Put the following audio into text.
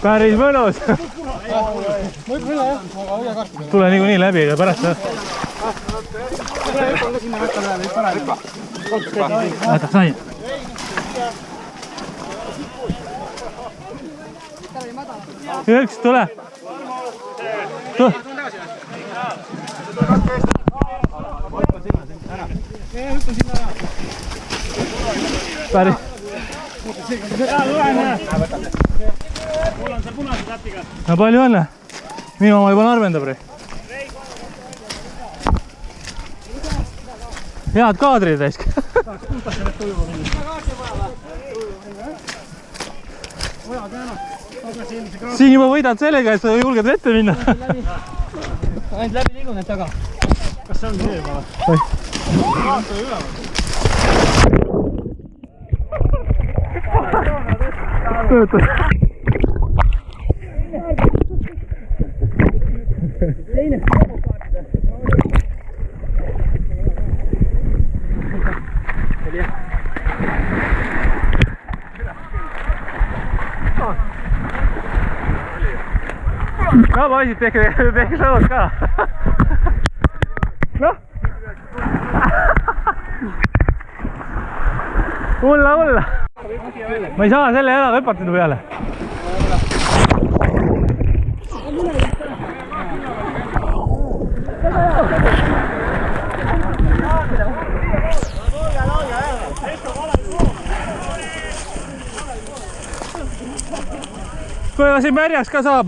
Päris mõnus. Tule niikuinii läbi, aga pärast võtaks sain. Üks, tule. Päris. Mul on seal punase täpiga. No palju õnne. Minu oma juba narvendab. Head kaadrid täisk. Siin juba võidad sellega, et sa julged ette minna. Ainult läbi liigunud taga. Kas see on see juba? Töötas. Teine. No poisid, tehke sõnad ka. Noh. Ulla. Ma ei saa selle jalaga hüpata peale. Kuule, siin märjaks ka saab.